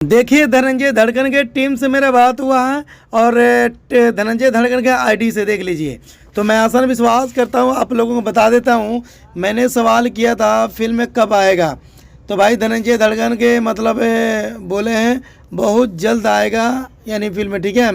देखिए धनंजय धड़कन के टीम से मेरा बात हुआ है और धनंजय धड़कन के आईडी से देख लीजिए। तो मैं आसान विश्वास करता हूँ, आप लोगों को बता देता हूँ। मैंने सवाल किया था फिल्म कब आएगा, तो भाई धनंजय धड़कन के मतलब बोले हैं बहुत जल्द आएगा यानी फिल्म, ठीक है।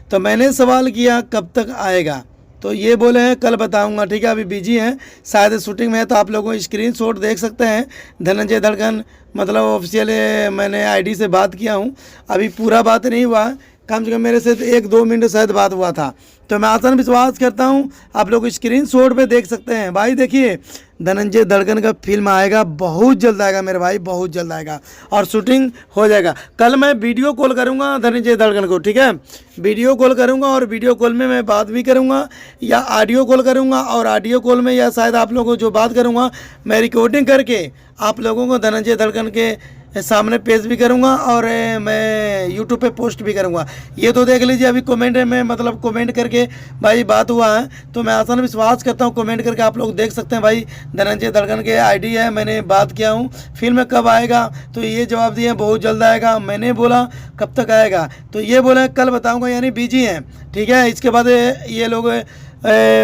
तो मैंने सवाल किया कब तक आएगा, तो ये बोले हैं कल बताऊंगा, ठीक है। अभी बिजी हैं, शायद शूटिंग में है, तो आप लोगों को स्क्रीनशॉट देख सकते हैं। धनंजय धड़कन मतलब ऑफिशियल मैंने आईडी से बात किया हूँ, अभी पूरा बात नहीं हुआ, कम से कम मेरे से 1-2 मिनट शायद बात हुआ था। तो मैं आसान विश्वास करता हूँ, आप लोग स्क्रीनशॉट पे देख सकते हैं। भाई देखिए धनंजय धड़कन का फिल्म आएगा, बहुत जल्द आएगा मेरे भाई, बहुत जल्द आएगा और शूटिंग हो जाएगा। कल मैं वीडियो कॉल करूँगा धनंजय धड़कन को, ठीक है। वीडियो कॉल करूँगा और वीडियो कॉल में मैं बात भी करूँगा या ऑडियो कॉल करूँगा, और ऑडियो कॉल में या शायद आप लोगों को जो बात करूँगा मैं रिकॉर्डिंग करके आप लोगों को धनंजय धड़कन के सामने पेश भी करूंगा और मैं यूट्यूब पे पोस्ट भी करूंगा। ये तो देख लीजिए, अभी कमेंट में मतलब कमेंट करके भाई बात हुआ है, तो मैं आसान विश्वास करता हूं कमेंट करके आप लोग देख सकते हैं। भाई धनंजय धड़कन के आईडी है, मैंने बात किया हूं फिल्म कब आएगा, तो ये जवाब दिए बहुत जल्द आएगा। मैंने बोला कब तक आएगा, तो ये बोला कल बताऊँगा, यानी बिजी हैं, ठीक है। इसके बाद ये लोग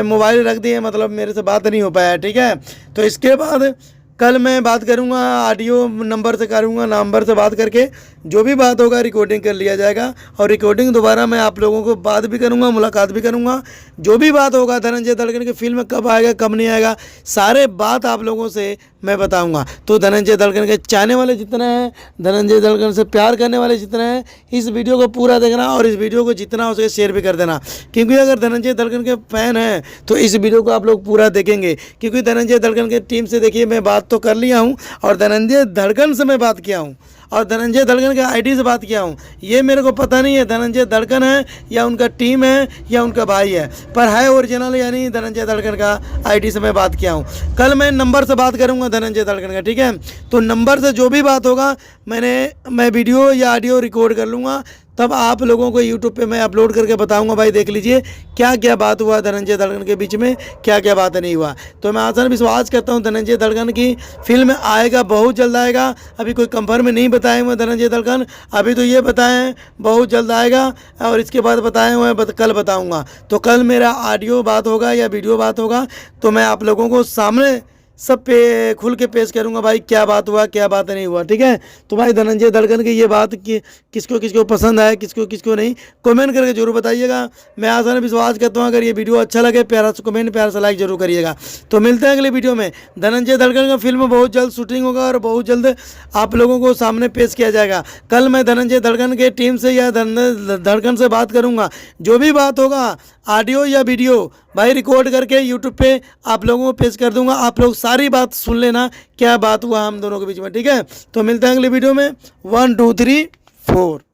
मोबाइल रख दिए, मतलब मेरे से बात नहीं हो पाया, ठीक है। तो इसके बाद कल मैं बात करूंगा, ऑडियो नंबर से करूंगा, नंबर से बात करके जो भी बात होगा रिकॉर्डिंग कर लिया जाएगा, और रिकॉर्डिंग दोबारा मैं आप लोगों को बात भी करूंगा, मुलाकात भी करूंगा। जो भी बात होगा धनंजय धड़कन की फिल्म कब आएगा कब नहीं आएगा, सारे बात आप लोगों से मैं बताऊंगा। तो धनंजय धड़कन के चाहने वाले जितने हैं, धनंजय धड़कन से प्यार करने वाले जितने हैं, इस वीडियो को पूरा देखना और इस वीडियो को जितना हो सके शेयर भी कर देना, क्योंकि अगर धनंजय धड़कन के फैन हैं तो इस वीडियो को आप लोग पूरा देखेंगे। क्योंकि धनंजय धड़कन के टीम से देखिए मैं बात तो कर लिया हूँ, और धनंजय धड़कन से मैं बात किया हूँ, और धनंजय धड़कन के आईडी से बात किया हूँ। ये मेरे को पता नहीं है धनंजय धड़कन है या उनका टीम है या उनका भाई है, पर है ओरिजिनल, यानी धनंजय धड़कन का आईडी से मैं बात किया हूँ। कल मैं नंबर से बात करूँगा धनंजय धड़कन का, ठीक है। तो नंबर से जो भी बात होगा मैं वीडियो या ऑडियो रिकॉर्ड कर लूँगा, तब आप लोगों को यूट्यूब पे मैं अपलोड करके बताऊंगा। भाई देख लीजिए क्या क्या बात हुआ धनंजय धड़कन के बीच में, क्या क्या बात नहीं हुआ। तो मैं आसान विश्वास करता हूं धनंजय धड़कन की फिल्म आएगा, बहुत जल्द आएगा। अभी कोई कंफर्म नहीं बताए हुए धनंजय धड़कन, अभी तो ये बताए हैं बहुत जल्द आएगा, और इसके बाद बताए हुए कल बताऊँगा। तो कल मेरा ऑडियो बात होगा या वीडियो बात होगा, तो मैं आप लोगों को सामने सब पे खुल के पेश करूंगा भाई क्या बात हुआ क्या बात नहीं हुआ, ठीक है। तो भाई धनंजय धड़कन की ये बात कि किसको किसको पसंद आए, किसको किसको नहीं, कमेंट करके जरूर बताइएगा। मैं आसान विश्वास करता हूँ अगर ये वीडियो अच्छा लगे प्यारा सा कमेंट, प्यारा सा लाइक जरूर करिएगा। तो मिलते हैं अगले वीडियो में। धनंजय धड़कन का फिल्म बहुत जल्द शूटिंग होगा और बहुत जल्द आप लोगों को सामने पेश किया जाएगा। कल मैं धनंजय धड़कन के टीम से या धड़कन से बात करूँगा, जो भी बात होगा ऑडियो या वीडियो भाई रिकॉर्ड करके यूट्यूब पे आप लोगों को पेश कर दूंगा। आप लोग सारी बात सुन लेना क्या बात हुआ हम दोनों के बीच में, ठीक है। तो मिलते हैं अगले वीडियो में। 1 2 3 4।